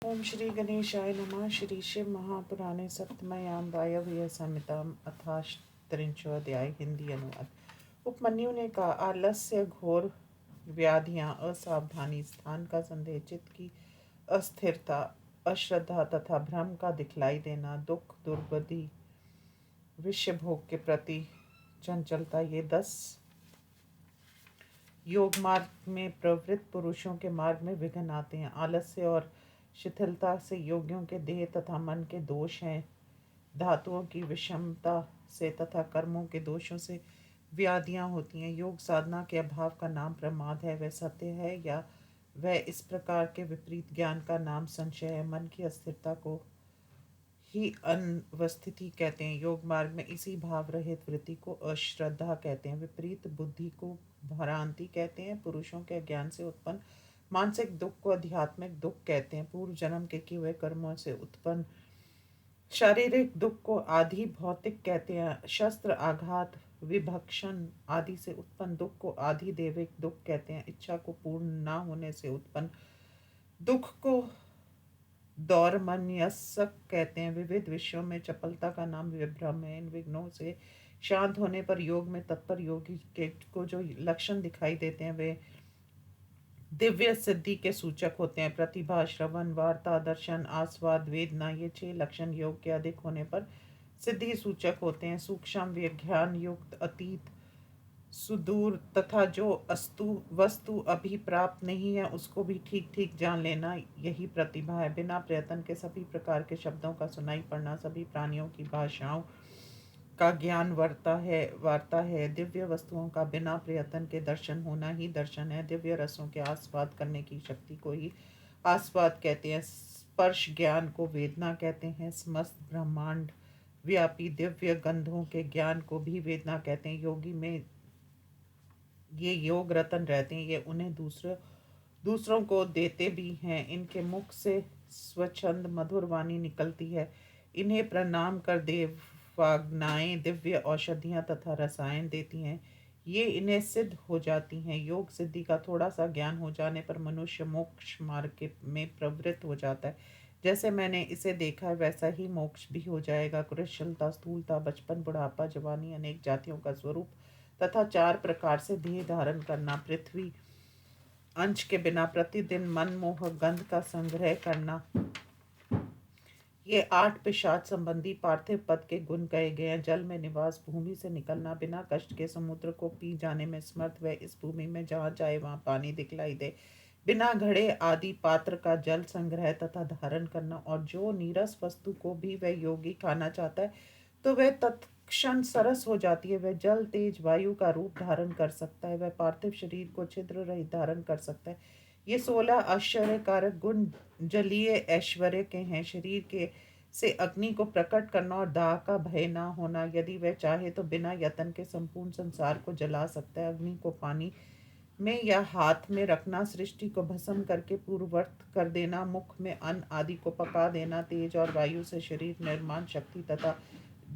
ओम श्री गणेशाय नमः। श्री शिव महापुराणे सप्तमयाम वायव्य संहिताम अथाश्त्रिंशोऽध्याय। हिंदी अनुवाद। उपमन्यु ने कहा, आलस्य, घोर व्याधियां, असावधानी, स्थान का संदेह, चित्त की अस्थिरता, अश्रद्धा तथा भ्रम का दिखलाई देना, दुख, दुर्गति, विषय भोग के प्रति चंचलता, ये 10 योग मार्ग में प्रवृत्त पुरुषों के मार्ग में विघ्न आते हैं। आलस्य और शिथिलता से योगियों के देह तथा मन के दोष हैं। धातुओं की विषमता से तथा कर्मों के दोषों से व्याधियां होती हैं। योग साधना के अभाव का नाम प्रमाद है, वह सत्य है, या वह इस प्रकार के विपरीत ज्ञान का नाम संशय है। मन की अस्थिरता को ही अनवस्थिति कहते हैं। योग मार्ग में इसी भाव रहित वृत्ति को अश्रद्धा कहते हैं। विपरीत बुद्धि को भ्रांति कहते हैं। पुरुषों के ज्ञान से उत्पन्न मानसिक दुख को आध्यात्मिक दुख कहते हैं। पूर्व जन्म के किए हुए कर्मों से उत्पन्न शारीरिक दुख को आधि भौतिक कहते हैं। शस्त्र आघात, विभक्षण आदि से उत्पन्न दुख को आधि देविक दुख कहते हैं। इच्छा को पूर्ण न होने से उत्पन्न दुख को दौर्मन्यस्क कहते हैं। विविध विषयों में चपलता का नाम विभ्रम है। इन विघ्नों से शांत होने पर योग में तत्पर योगी के को जो लक्षण दिखाई देते हैं वे दिव्य सिद्धि के सूचक होते हैं। प्रतिभा, श्रवण, वार्ता, दर्शन, आस्वाद, वेदना, ये 6 लक्षण योग के अधिक होने पर सिद्धि सूचक होते हैं। सूक्ष्म विज्ञान युक्त, अतीत, सुदूर तथा जो अस्तु वस्तु अभी प्राप्त नहीं है उसको भी ठीक ठीक जान लेना, यही प्रतिभा है। बिना प्रयत्न के सभी प्रकार के शब्दों का सुनाई पड़ना, सभी प्राणियों की भाषाओं का ज्ञान वार्ता है। दिव्य वस्तुओं का बिना प्रयत्न के दर्शन होना ही दर्शन है। दिव्य रसों के आस्वाद करने की शक्ति को ही आस्वाद कहते हैं। स्पर्श ज्ञान को वेदना कहते हैं। समस्त ब्रह्मांड व्यापी दिव्य गंधों के ज्ञान को भी वेदना कहते हैं। योगी में ये योग रतन रहते हैं, ये उन्हें दूसरों को देते भी हैं। इनके मुख से स्वच्छंद मधुर वाणी निकलती है। इन्हें प्रणाम कर देवाग्नाएं दिव्य औषधियां तथा रसायन देती हैं। ये इन्हें सिद्ध हो जाती हैं। योग सिद्धि का थोड़ा सा ज्ञान हो जाने पर मनुष्य मोक्ष मार्ग में प्रवृत्त हो जाता है। जैसे मैंने इसे देखा है वैसा ही मोक्ष भी हो जाएगा। कुशलता, स्थूलता, बचपन, बुढ़ापा, जवानी, अनेक जातियों का स्वरूप तथा 4 प्रकार से देह धारण करना, पृथ्वी अंश के बिना प्रतिदिन मनमोहक गंध का संग्रह करना, ये 8 पिशाच संबंधी पार्थिव पद के गुण कहे गए हैं। जल में निवास, भूमि से निकलना, बिना कष्ट के समुद्र को पी जाने में समर्थ, वह इस भूमि में जहाँ चाहे वहाँ पानी दिखलाई दे, बिना घड़े आदि पात्र का जल संग्रह तथा धारण करना, और जो नीरस वस्तु को भी वह योगी खाना चाहता है तो वह तत्क्षण सरस हो जाती है। वह जल, तेज, वायु का रूप धारण कर सकता है। वह पार्थिव शरीर को छिद्र रहित धारण कर सकता है। ये 16 आश्चर्यकारक गुण जलीय ऐश्वर्य के हैं। शरीर के से अग्नि को प्रकट करना और दाह का भय ना होना। यदि वह चाहे तो बिना यत्न के संपूर्ण संसार को जला सकता है। अग्नि को पानी में या हाथ में रखना, सृष्टि को भस्म करके पूर्ववत कर देना, मुख में अन्न आदि को पका देना, तेज और वायु से शरीर निर्माण शक्ति तथा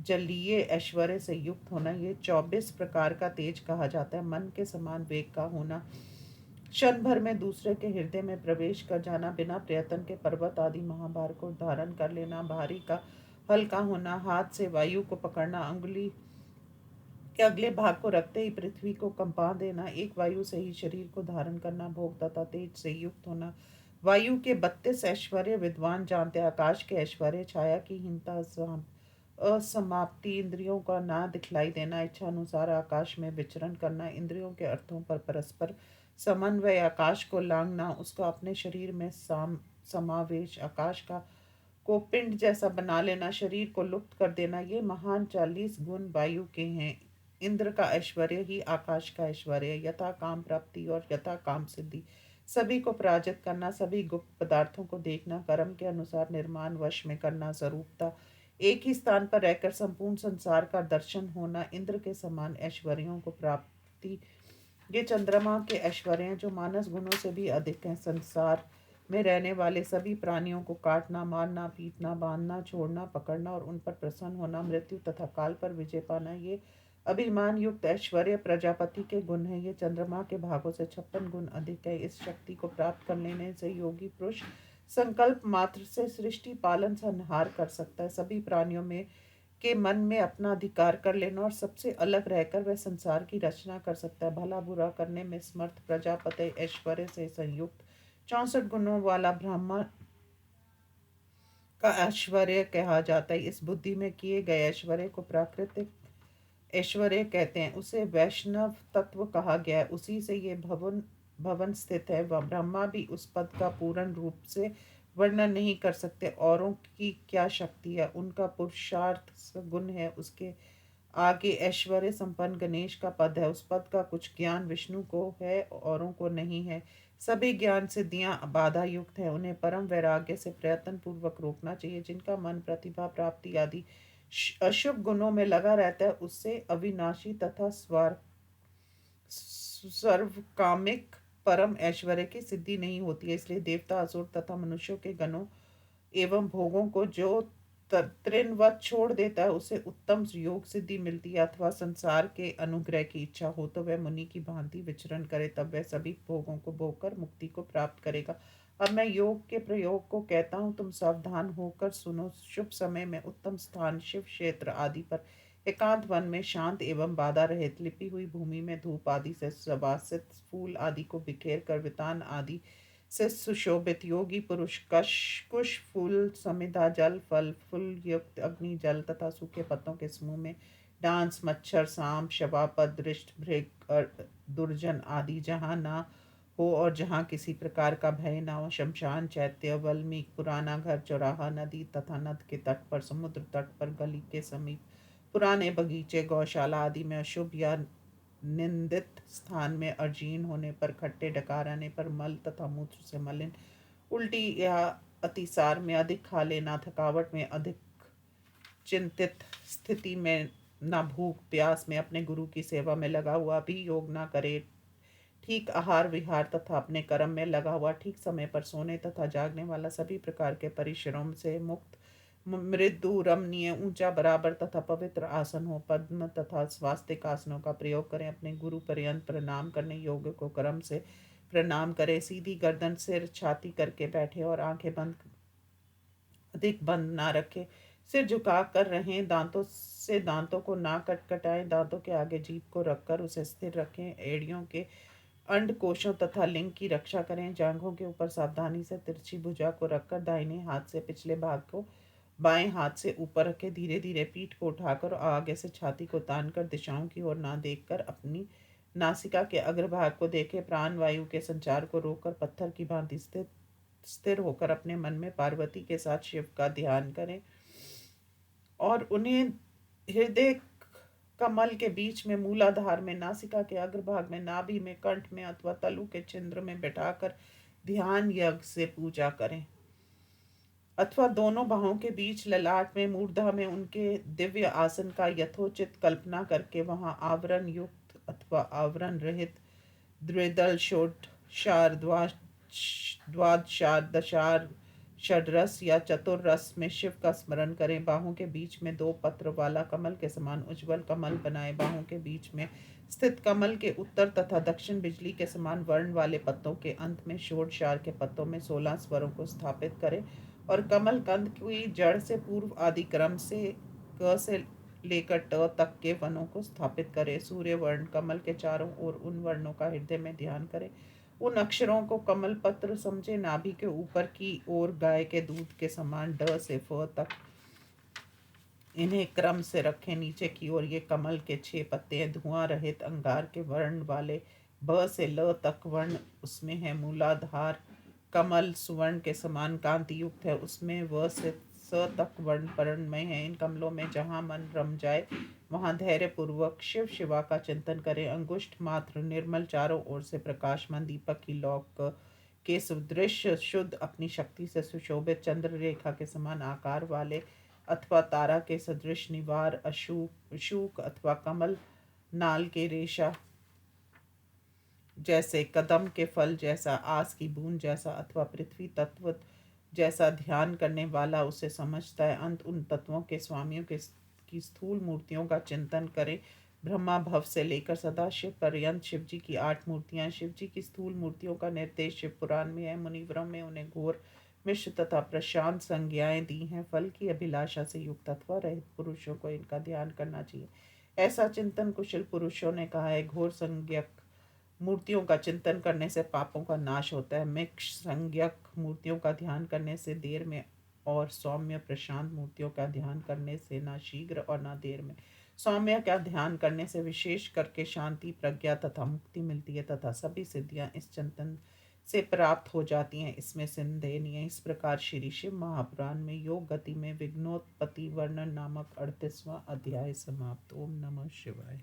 जलीय ऐश्वर्य से युक्त होना, ये 24 प्रकार का तेज कहा जाता है। मन के समान वेग का होना, क्षण भर में दूसरे के हृदय में प्रवेश कर जाना, बिना प्रयत्न के पर्वत आदि महाभार को धारण कर लेना, भारी का हल्का होना, हाथ से वायु को पकड़ना, अंगुली के अगले भाग को रखते ही पृथ्वी को कंपा देना, एक वायु से ही शरीर को धारण करना, भोग तथा तेज से युक्त होना। वायु के 32 ऐश्वर्य विद्वान जानते हैं। आकाश के ऐश्वर्य, छाया की हीनता, असमाप्ति, इंद्रियों का ना दिखलाई देना, इच्छा अनुसार आकाश में विचरण करना, इंद्रियों के अर्थों पर परस्पर समन्वय, आकाश को लांघना, उसका अपने शरीर में समावेश, आकाश का को पिंड जैसा बना लेना, शरीर को लुप्त कर देना, ये महान 40 गुण वायु के हैं। इंद्र का ऐश्वर्य ही आकाश का ऐश्वर्य, यथा काम प्राप्ति और यथा काम सिद्धि, सभी को पराजित करना, सभी गुप्त पदार्थों को देखना, कर्म के अनुसार निर्माण वश में करना, स्वरूपता एक ही स्थान पर रहकर संपूर्ण संसार का दर्शन होना, इंद्र के समान ऐश्वर्यों को प्राप्ति, ये चंद्रमा के ऐश्वर्य हैं जो मानस गुणों से भी अधिक हैं। संसार में रहने वाले सभी प्राणियों को काटना, मारना, पीटना, बांधना, छोड़ना, पकड़ना और उन पर प्रसन्न होना, मृत्यु तथा काल पर विजय पाना, ये अभिमान युक्त ऐश्वर्य प्रजापति के गुण हैं। ये चंद्रमा के भागों से 56 गुण अधिक है। इस शक्ति को प्राप्त कर लेने से योगी पुरुष संकल्प मात्र से सृष्टि पालन संहार कर सकता है। सभी प्राणियों में के मन में अपना अधिकार कर लेना और सबसे अलग रहकर वह संसार की रचना कर सकता है। भला बुरा करने में समर्थ प्रजापति ऐश्वर्य से संयुक्त 64 गुणों वाला ब्राह्मण का ऐश्वर्य कहा जाता है। इस बुद्धि में किए गए ऐश्वर्य को प्राकृतिक ऐश्वर्य कहते हैं। उसे वैष्णव तत्व कहा गया है। उसी से ये भवन भवन स्थित है। वह ब्रह्मा भी उस पद का पूर्ण रूप से वर्णन नहीं कर सकते। औरों की क्या शक्ति है, उनका पुरुषार्थ गुण है। उसके आगे ऐश्वर्य संपन्न गणेश का पद है। उस पद का कुछ ज्ञान विष्णु को है, औरों को नहीं है। सभी ज्ञान सिद्धियां बाधा युक्त है, उन्हें परम वैराग्य से प्रयत्न पूर्वक रोकना चाहिए। जिनका मन प्रतिभा प्राप्ति आदि अशुभ गुणों में लगा रहता है, उससे अविनाशी तथा सर्वकामिक परम ऐश्वर्य की सिद्धि नहीं होती है। इसलिए देवता असुर तथा मनुष्यों के गणों एवं भोगों को जो तृणवत छोड़ देता है, उसे उत्तम योग सिद्धि मिलती है। अथवा संसार के अनुग्रह की इच्छा हो तो वह मुनि की भांति विचरण करे, तब वह सभी भोगों को भोग कर मुक्ति को प्राप्त करेगा। अब मैं योग के प्रयोग को कहता हूँ, तुम सावधान होकर सुनो। शुभ समय में उत्तम स्थान शिव क्षेत्र आदि पर एकांत वन में शांत एवं बाधा रहित लिपी हुई भूमि में धूप आदि से सुवासित फूल आदि को बिखेर कर वितान आदि से सुशोभित योगी पुरुष कश कुश फूल समिधा जल फल फूल युक्त अग्नि जल तथा सूखे पत्तों के समूह में डांस मच्छर सांप शवापद दृष्ट भृग और दुर्जन आदि जहाँ ना हो और जहाँ किसी प्रकार का भय ना हो, शमशान चैत्य वल्मीक पुराना घर चौराहा नदी तथा नद के तट पर समुद्र तट पर गली के समीप पुराने बगीचे गौशाला आदि में अशुभ या निंदित स्थान में अजीर्ण होने पर खट्टे डकार आने पर मल तथा मूत्र से मलिन उल्टी या अतिसार में अधिक खा लेना थकावट में अधिक चिंतित स्थिति में न भूख प्यास में अपने गुरु की सेवा में लगा हुआ भी योग न करे, ठीक आहार विहार तथा अपने कर्म में लगा हुआ ठीक समय पर सोने तथा जागने वाला सभी प्रकार के परिश्रम से मुक्त मृदु रमणीय ऊंचा बराबर तथा पवित्र आसन हो। पद्म तथा स्वास्तिक आसनों का प्रयोग करें। अपने गुरु पर्यंत प्रणाम करने योग्य को क्रम से प्रणाम करें। सीधी गर्दन सिर छाती करके बैठे और आंखें बंद अधिक बंद ना रखें। सिर झुका कर रहें। दांतों से दांतों को ना कटकटाएं। दांतों के आगे जीभ को रखकर उसे स्थिर रखें। एड़ियों के अंडकोशों तथा लिंग की रक्षा करें। जांघों के ऊपर सावधानी से तिरछी भुजा को रखकर दाहिने हाथ से पिछले भाग को बाएं हाथ से ऊपर रखे। धीरे धीरे पीठ को उठाकर और आगे से छाती को तान कर दिशाओं की ओर ना देखकर अपनी नासिका के अग्रभाग को देखे। प्राण वायु के संचार को रोककर पत्थर की भांति स्थिर होकर अपने मन में पार्वती के साथ शिव का ध्यान करें और उन्हें हृदय कमल के बीच में मूलाधार में नासिका के अग्रभाग में नाभि में कंठ में अथवा तलु के छिद्र में बैठाकर ध्यान यज्ञ से पूजा करें। अथवा दोनों बाहों के बीच ललाट में मूर्धा में उनके दिव्य आसन का यथोचित कल्पना करके वहां आवरण युक्त अथवा आवरण रहित द्विदल षोडशार द्वादशार दशार षड्रस या चतुर्रस में शिव का स्मरण करें। बाहों के बीच में दो पत्र वाला कमल के समान उज्ज्वल कमल बनाए। बाहों के बीच में स्थित कमल के उत्तर तथा दक्षिण बिजली के समान वर्ण वाले पत्तों के अंत में षोडशार के पत्तों में 16 स्वरों को स्थापित करें और कमल कंद की जड़ से पूर्व आदि क्रम से क से लेकर ट तक के वनों को स्थापित करें। सूर्य वर्ण कमल के चारों ओर उन वर्णों का हृदय में ध्यान करें। उन अक्षरों को कमल पत्र समझे। नाभि के ऊपर की ओर गाय के दूध के समान ड से फ तक इन्हें क्रम से रखें। नीचे की ओर ये कमल के 6 पत्ते हैं। धुआं रहित अंगार के वर्ण वाले ब से ल तक वर्ण उसमें है। मूलाधार कमल सुवर्ण के समान कांति युक्त है, उसमें व से स तक वर्ण पर्णमय है। इन कमलों में जहाँ मन रम जाए वहाँ धैर्य पूर्वक शिव शिवा का चिंतन करें। अंगुष्ठ मात्र निर्मल चारों ओर से प्रकाशमान दीपक की लौ के सुदृश शुद्ध अपनी शक्ति से सुशोभित चंद्र रेखा के समान आकार वाले अथवा तारा के सदृश निवार अशूक अथवा कमल नाल के रेशा जैसे कदम के फल जैसा आस की बूंद जैसा अथवा पृथ्वी तत्व जैसा ध्यान करने वाला उसे समझता है। अंत उन तत्वों के स्वामियों के की स्थूल मूर्तियों का चिंतन करें। ब्रह्मा भव से लेकर सदा शिव पर्यंत शिव जी की 8 मूर्तियां। शिव जी की स्थूल मूर्तियों का निर्देश शिव पुराण में है। मुनिवरों में उन्हें घोर मिश्र तथा प्रशांत संज्ञाएं दी हैं। फल की अभिलाषा से युक्त अथवा रहित पुरुषों को इनका ध्यान करना चाहिए। ऐसा चिंतन कुशल पुरुषों ने कहा है। घोर संज्ञक मूर्तियों का चिंतन करने से पापों का नाश होता है। मिक्ष संज्ञक मूर्तियों का ध्यान करने से देर में और सौम्य प्रशांत मूर्तियों का ध्यान करने से ना शीघ्र और ना देर में। सौम्य का ध्यान करने से विशेष करके शांति, प्रज्ञा तथा मुक्ति मिलती है तथा सभी सिद्धियां इस चिंतन से प्राप्त हो जाती हैं। इसमें संदेह नहीं है। इस प्रकार श्री शिव महापुराण में योग गति में विघ्नोत्पत्ति वर्णन नामक 38वां अध्याय समाप्त। ओम नमः शिवाय।